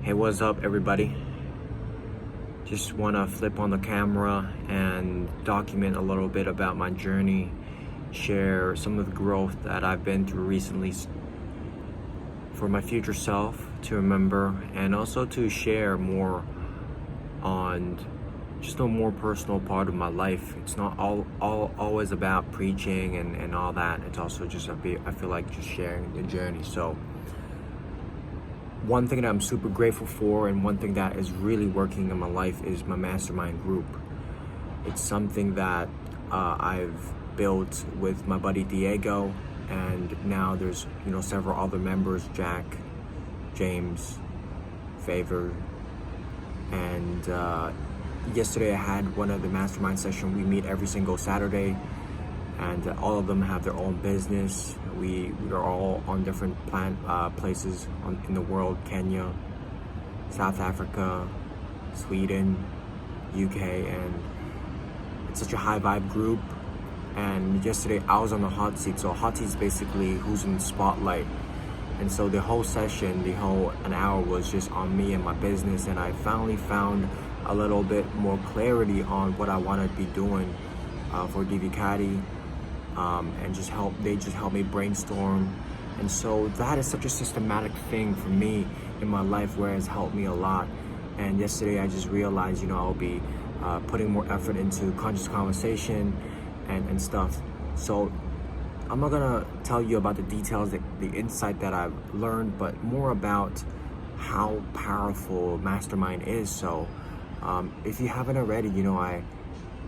Hey, what's up, everybody? Just want to flip on the camera and document a little bit about my journey, share some of the growth that I've been through recently for my future self to remember, and also to share more on just a more personal part of my life. It's not always about preaching and all that. It's also just I feel like just sharing the journey. So one thing that I'm super grateful for, and one thing that is really working in my life, is my mastermind group. It's something that I've built with my buddy Diego, and now there's several other members: Jack, James, Favor, and yesterday I had one of the mastermind sessions. We meet every single Saturday, and all of them have their own business. We are all on different places in the world: Kenya, South Africa, Sweden, UK, and it's such a high vibe group. And yesterday I was on the hot seat. So hot seat is basically who's in the spotlight. And so the whole session, an hour, was just on me and my business, and I finally found a little bit more clarity on what I want to be doing for Divicati. And they just help me brainstorm. And so that is such a systematic thing for me in my life, where it's helped me a lot. And yesterday I just realized, I'll be putting more effort into conscious conversation and stuff. So I'm not gonna tell you about the details, the insight that I've learned, but more about how powerful Mastermind is. So if you haven't already, I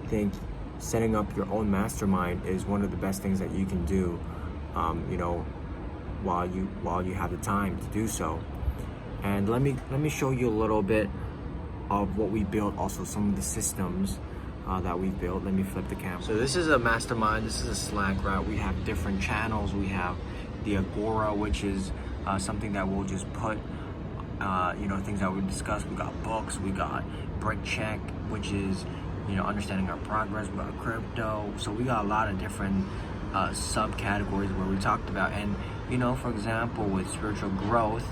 think setting up your own mastermind is one of the best things that you can do, while you have the time to do so. And let me show you a little bit of what we built, also some of the systems that we've built. Let me flip the camera. So this is a mastermind. This is a Slack, right? We have different channels. We have the Agora, which is something that we'll just put things that we discuss. We got books. We got Break Check, which is understanding our progress. We got crypto. So we got a lot of different subcategories where we talked about. And for example, with spiritual growth,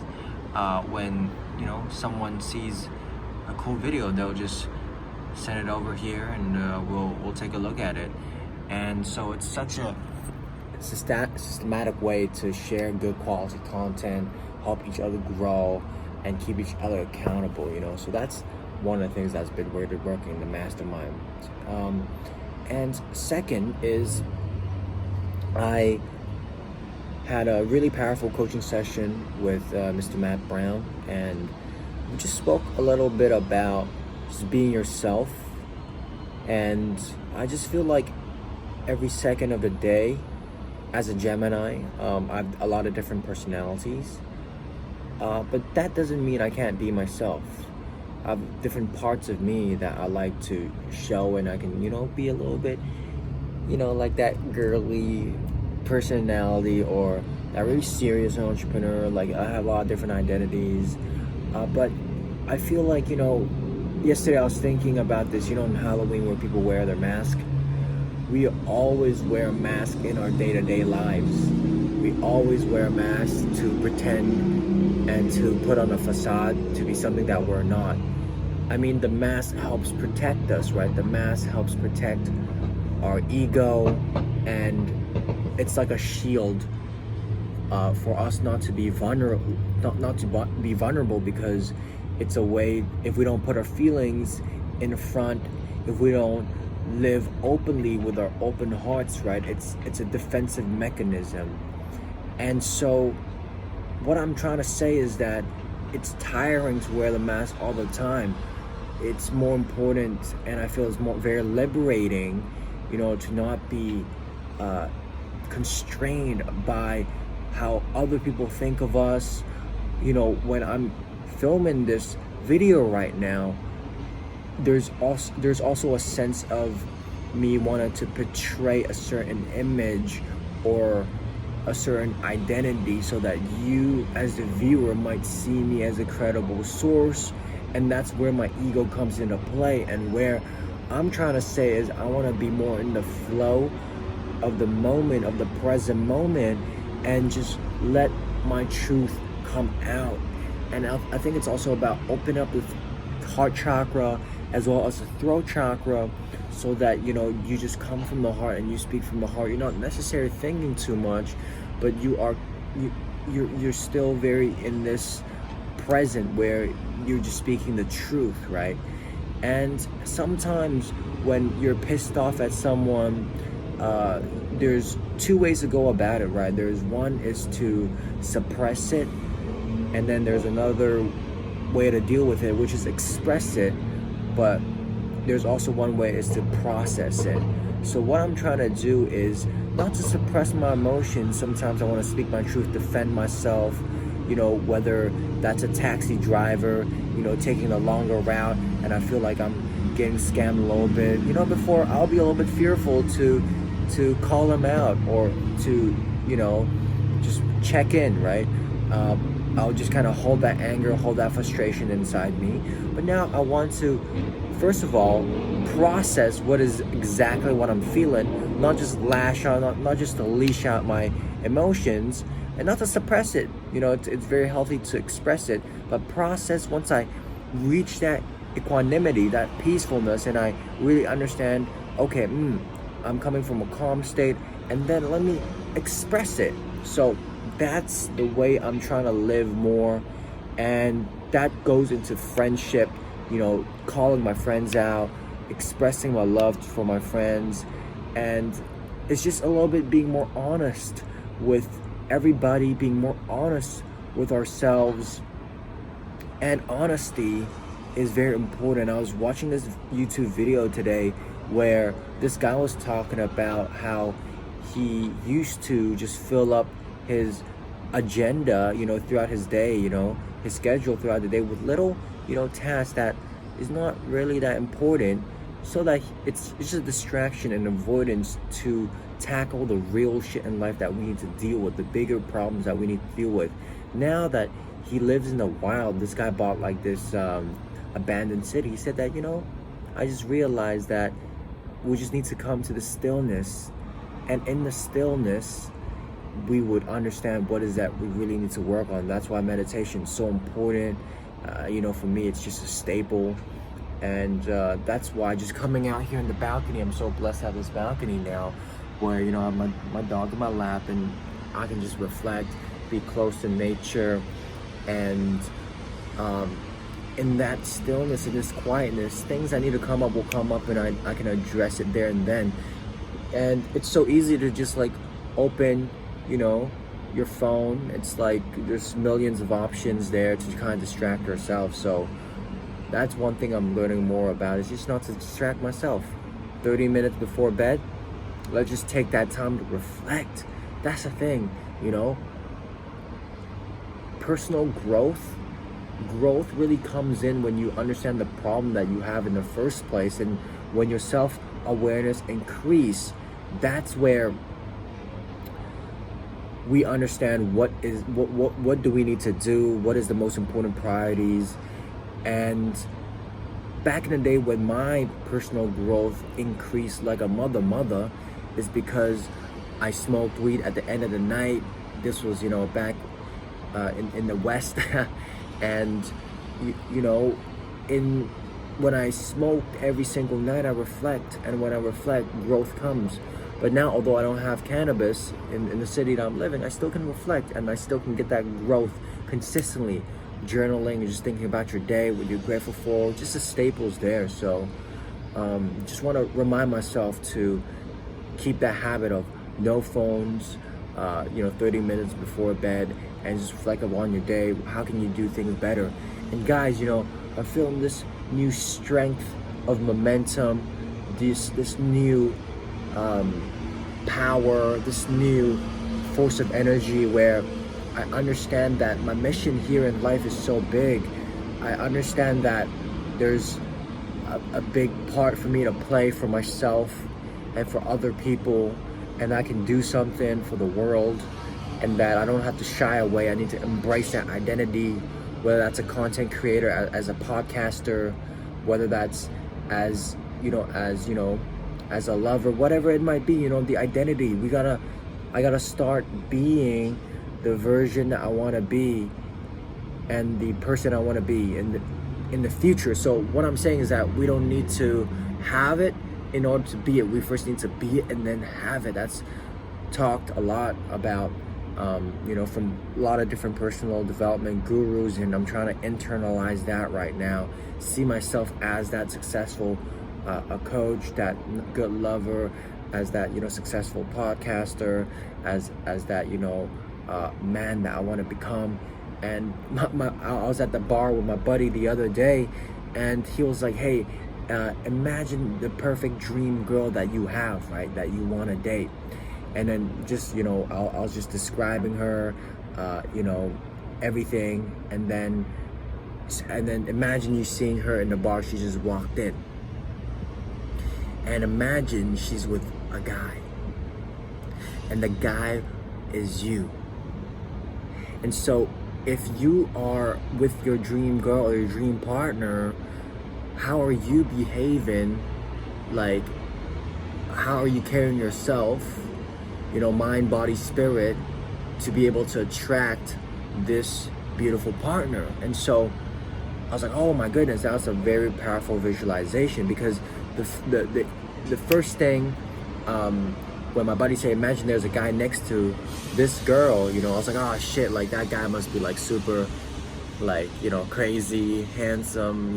when someone sees a cool video, they'll just send it over here, and we'll take a look at it. And so it's such a systematic way to share good quality content, help each other grow, and keep each other accountable. So that's one of the things that's been really working in the mastermind. And second is, I had a really powerful coaching session with Mr. Matt Brown, and we just spoke a little bit about just being yourself. And I just feel like every second of the day, as a Gemini, I have a lot of different personalities, but that doesn't mean I can't be myself. I have different parts of me that I like to show, and I can be a little bit like that girly personality, or that really serious entrepreneur. Like, I have a lot of different identities, but I feel like yesterday I was thinking about this, on Halloween, where people wear their mask. We always wear a mask in our day-to-day lives. We always wear a mask to pretend and to put on a facade to be something that we're not. I mean, the mask helps protect us, right? The mask helps protect our ego, and it's like a shield for us not to be vulnerable, because it's a way, if we don't put our feelings in front, if we don't live openly with our open hearts, right? It's a defensive mechanism. And so what I'm trying to say is that it's tiring to wear the mask all the time. It's more important, and I feel it's very liberating, to not be constrained by how other people think of us. When I'm filming this video right now, there's also a sense of me wanting to portray a certain image or a certain identity, so that you as the viewer might see me as a credible source. And that's where my ego comes into play. And where I'm trying to say is, I want to be more in the flow of the moment, of the present moment, and just let my truth come out. And I think it's also about opening up the heart chakra as well as the throat chakra, so that you just come from the heart and you speak from the heart. You're not necessarily thinking too much, but you're still very in this present where you're just speaking the truth, right? And sometimes when you're pissed off at someone, there's two ways to go about it, right? There's one is to suppress it, and then there's another way to deal with it, which is express it. But there's also one way is to process it. So what I'm trying to do is not to suppress my emotions. Sometimes I want to speak my truth, defend myself, whether that's a taxi driver, taking a longer route and I feel like I'm getting scammed a little bit. Before I'll be a little bit fearful to call them out or to, just check in, right? I'll just kind of hold that anger, hold that frustration inside me. But now I want to, first of all, process what is exactly what I'm feeling, not just lash out, not just to leash out my emotions, and not to suppress it. It's very healthy to express it, but process once I reach that equanimity, that peacefulness, and I really understand, okay, I'm coming from a calm state, and then let me express it. So that's the way I'm trying to live more, and that goes into friendship, calling my friends out, expressing my love for my friends, and it's just a little bit being more honest with everybody, being more honest with ourselves. And honesty is very important. I was watching this YouTube video today where this guy was talking about how he used to just fill up his agenda, throughout his day, his schedule throughout the day with little, tasks that is not really that important, so that it's just a distraction and avoidance to tackle the real shit in life that we need to deal with, the bigger problems that we need to deal with. Now that he lives in the wild, this guy bought like this abandoned city. He said that, I just realized that we just need to come to the stillness, and in the stillness we would understand what is that we really need to work on. That's why meditation is so important. For me, it's just a staple. And that's why just coming out here in the balcony, I'm so blessed to have this balcony now, where I have my dog in my lap, and I can just reflect, be close to nature, and in that stillness, in this quietness, things that need to come up will come up, and I can address it there and then. And it's so easy to just like open, your phone. It's like there's millions of options there to kind of distract ourselves. So that's one thing I'm learning more about, is just not to distract myself. 30 minutes before bed, let's just take that time to reflect. That's the thing, personal growth really comes in when you understand the problem that you have in the first place, and when your self-awareness increase, that's where we understand what do we need to do, what is the most important priorities. And back in the day when my personal growth increased like a mother is because I smoked weed at the end of the night. This was back in the West and when I smoke every single night, I reflect, and when I reflect, growth comes. But now, although I don't have cannabis in the city that I'm living, I still can reflect, and I still can get that growth consistently. Journaling, just thinking about your day, what you're grateful for, just the staples there. So just want to remind myself to keep that habit of no phones, 30 minutes before bed, and just reflect on your day. How can you do things better? And guys, I'm feeling this new strength of momentum, this new power, this new force of energy, where I understand that my mission here in life is so big. I understand that there's a big part for me to play for myself and for other people, and I can do something for the world, and that I don't have to shy away. I need to embrace that identity, whether that's a content creator, as a podcaster, whether that's as a lover, whatever it might be, the identity. I gotta start being the version that I want to be and the person I want to be in the future. So what I'm saying is that we don't need to have it in order to be it. We first need to be it and then have it. That's talked a lot about, from a lot of different personal development gurus, and I'm trying to internalize that right now. See myself as that successful a coach, that good lover, as that successful podcaster, as that man that I want to become. And I was at the bar with my buddy the other day, and he was like, hey, imagine the perfect dream girl that you have, right, that you want to date. And then just I was just describing her, everything, and then imagine you seeing her in the bar. She just walked in, and imagine she's with a guy, and the guy is you. And so if you are with your dream girl or your dream partner, how are you behaving? Like, how are you carrying yourself, mind, body, spirit, to be able to attract this beautiful partner? And so I was like, oh my goodness, that was a very powerful visualization, because the first thing, when my buddy said, imagine there's a guy next to this girl, I was like, oh shit, like that guy must be like super, like, crazy, handsome,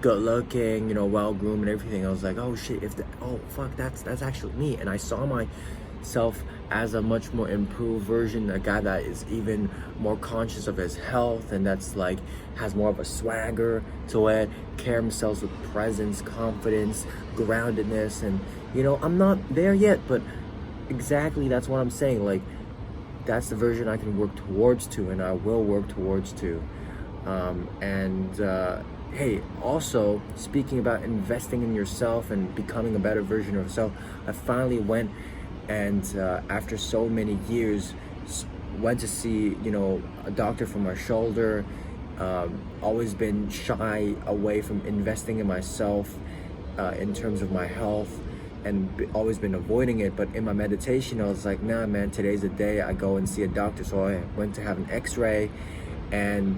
good looking, well groomed and everything. I was like, oh shit, oh fuck, that's actually me. And I saw myself as a much more improved version, a guy that is even more conscious of his health, and that's like has more of a swagger to it, carry himself with presence, confidence, groundedness. And I'm not there yet, but exactly that's what I'm saying. Like, that's the version I can work towards to, and I will work towards to. Hey, also speaking about investing in yourself and becoming a better version of yourself, I finally went and after so many years went to see a doctor for my shoulder. Always been shy away from investing in myself in terms of my health, and always been avoiding it. But in my meditation, I was like, nah man, today's the day I go and see a doctor. So I went to have an x-ray, and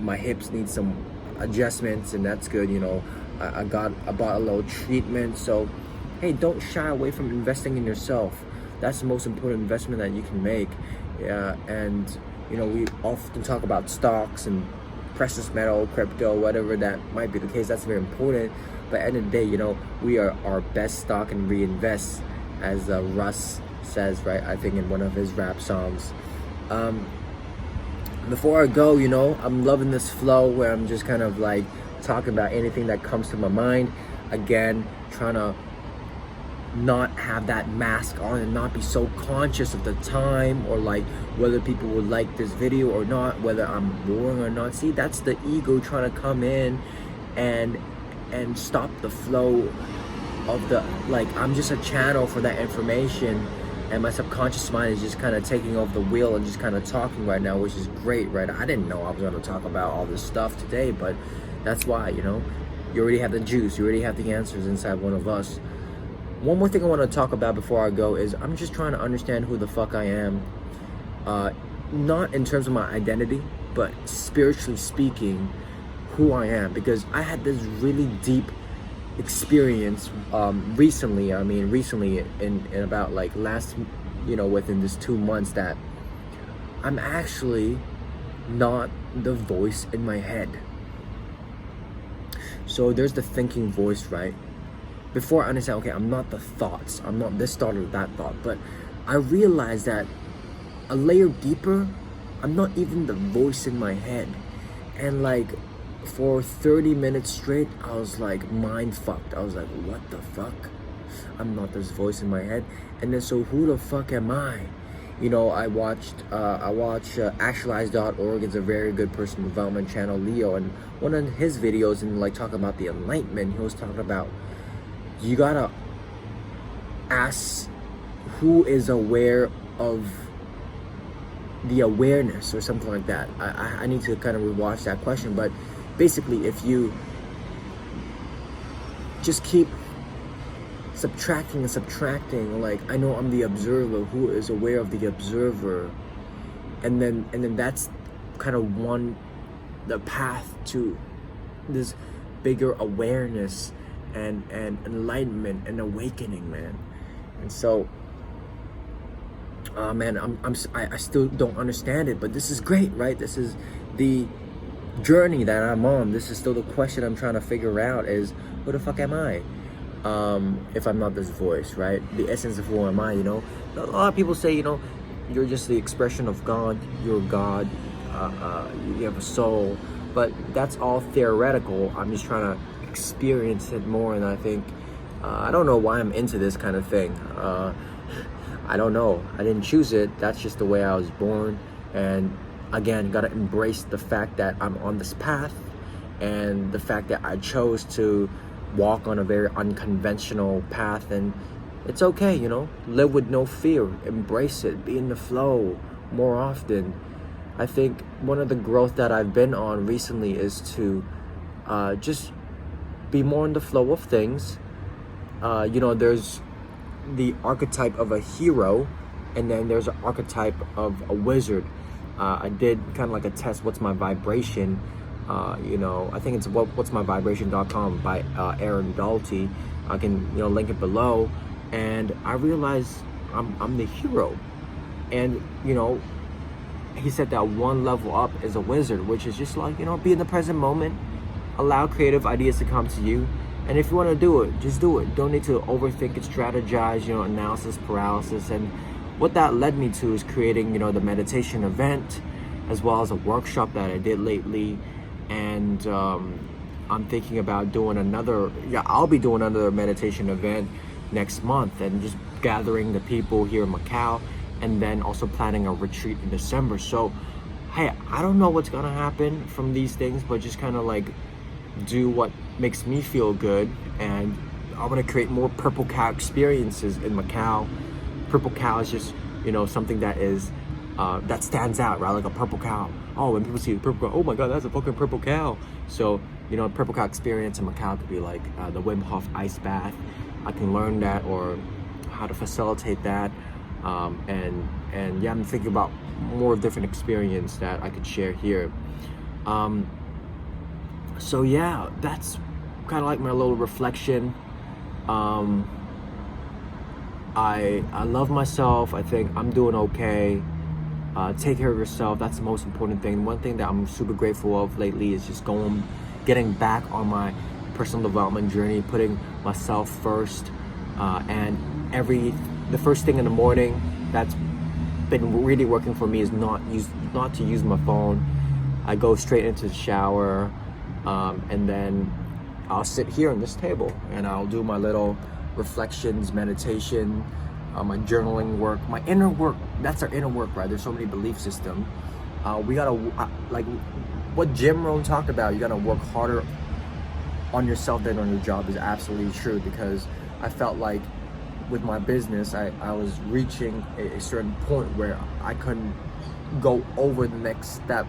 my hips need some adjustments, and that's good. I bought a little treatment. So hey, don't shy away from investing in yourself. That's the most important investment that you can make. And we often talk about stocks and precious metal, crypto, whatever that might be the case. That's very important. But at the end of the day, we are our best stock and reinvest, as Russ says, right? I think in one of his rap songs. Before I go, I'm loving this flow where I'm just kind of like talking about anything that comes to my mind. Again, trying to not have that mask on and not be so conscious of the time, or like whether people would like this video or not, whether I'm boring or not. See, that's the ego trying to come in and stop the flow of the, like, I'm just a channel for that information, and my subconscious mind is just kind of taking over the wheel and just kind of talking right now, which is great, right? I didn't know I was going to talk about all this stuff today, but that's why, you already have the juice, you already have the answers inside one of us. One more thing I want to talk about before I go is I'm just trying to understand who the fuck I am. Not in terms of my identity, but spiritually speaking, who I am. Because I had this really deep experience recently in about like last, within this 2 months, that I'm actually not the voice in my head. So there's the thinking voice, right? Before I understand, okay, I'm not the thoughts, I'm not this thought or that thought, but I realized that a layer deeper, I'm not even the voice in my head. And like for 30 minutes straight, I was like mind fucked. I was like, what the fuck? I'm not this voice in my head. And then so who the fuck am I? I watch actualize.org. It's a very good personal development channel, Leo, and one of his videos, and like talking about the Enlightenment, he was talking about you gotta ask who is aware of the awareness, or something like that. I need to kind of rewatch that question, but basically if you just keep subtracting and subtracting, like, I know I'm the observer, who is aware of the observer, and then that's kind of the path to this bigger awareness and enlightenment and awakening, man. And so man, I still don't understand it, but this is great, right? This is the journey that I'm on. This is still the question I'm trying to figure out, is who the fuck am I, if I'm not this voice, right? The essence of who am I, you know? A lot of people say, you know, you're just the expression of God, you're God, you have a soul, but that's all theoretical. I'm just trying to experience it more, and I think I don't know why I'm into this kind of thing. I don't know. I didn't choose it. That's just the way I was born. And again, gotta embrace the fact that I'm on this path, and the fact that I chose to walk on a very unconventional path. And it's okay, you know. Live with no fear. Embrace it. Be in the flow more often. I think one of the growth that I've been on recently is to just be more in the flow of things. You know, there's the archetype of a hero, and then there's an archetype of a wizard. I did kind of like a test, what's my vibration, you know, I think it's what'smyvibration.com by Aaron Doughty. I can, you know, link it below, and I realized I'm the hero. And you know, he said that one level up is a wizard, which is just like, you know, be in the present moment, allow creative ideas to come to you. And if you want to do it, just do it. Don't need to overthink it, strategize, you know, analysis paralysis. And what that led me to is creating, you know, the meditation event, as well as a workshop that I did lately. And I'm thinking about doing I'll be doing another meditation event next month, and just gathering the people here in Macau, and then also planning a retreat in December. So, hey, I don't know what's gonna happen from these things, but just kind of like do what makes me feel good. And I want to create more purple cow experiences in Macau. Purple cow is just, you know, something that is that stands out, right? Like a purple cow. Oh, when people see a purple cow, oh my god, that's a fucking purple cow. So, you know, a purple cow experience in Macau could be like the Wim Hof ice bath. I can learn that, or how to facilitate that. And yeah, I'm thinking about more different experience that I could share here. So yeah, that's kind of like my little reflection. I love myself. I think I'm doing okay. Take care of yourself. That's the most important thing. One thing that I'm super grateful of lately is just getting back on my personal development journey, putting myself first. And the first thing in the morning, that's been really working for me, is not to use my phone. I go straight into the shower. And then I'll sit here on this table, and I'll do my little reflections, meditation, my journaling work, my inner work. That's our inner work, right? There's so many belief systems. We gotta, like what Jim Rohn talked about, you gotta work harder on yourself than on your job, is absolutely true. Because I felt like with my business, I was reaching a certain point where I couldn't go over the next step.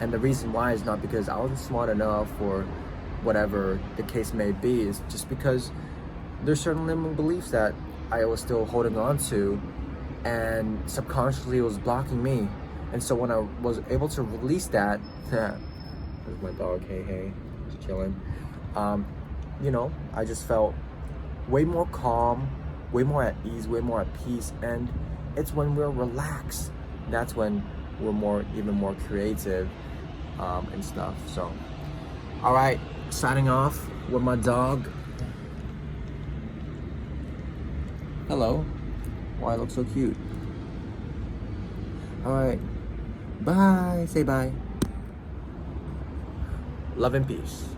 And the reason why is not because I wasn't smart enough or whatever the case may be. It's just because there's certain limiting beliefs that I was still holding on to, and subconsciously it was blocking me. And so when I was able to release that, there's my dog, hey, just chilling. You know, I just felt way more calm, way more at ease, way more at peace. And it's when we're relaxed, that's when we're even more creative and stuff. So, all right, signing off with my dog. Hello. Why I look so cute? All right, bye. Say bye. Love and peace.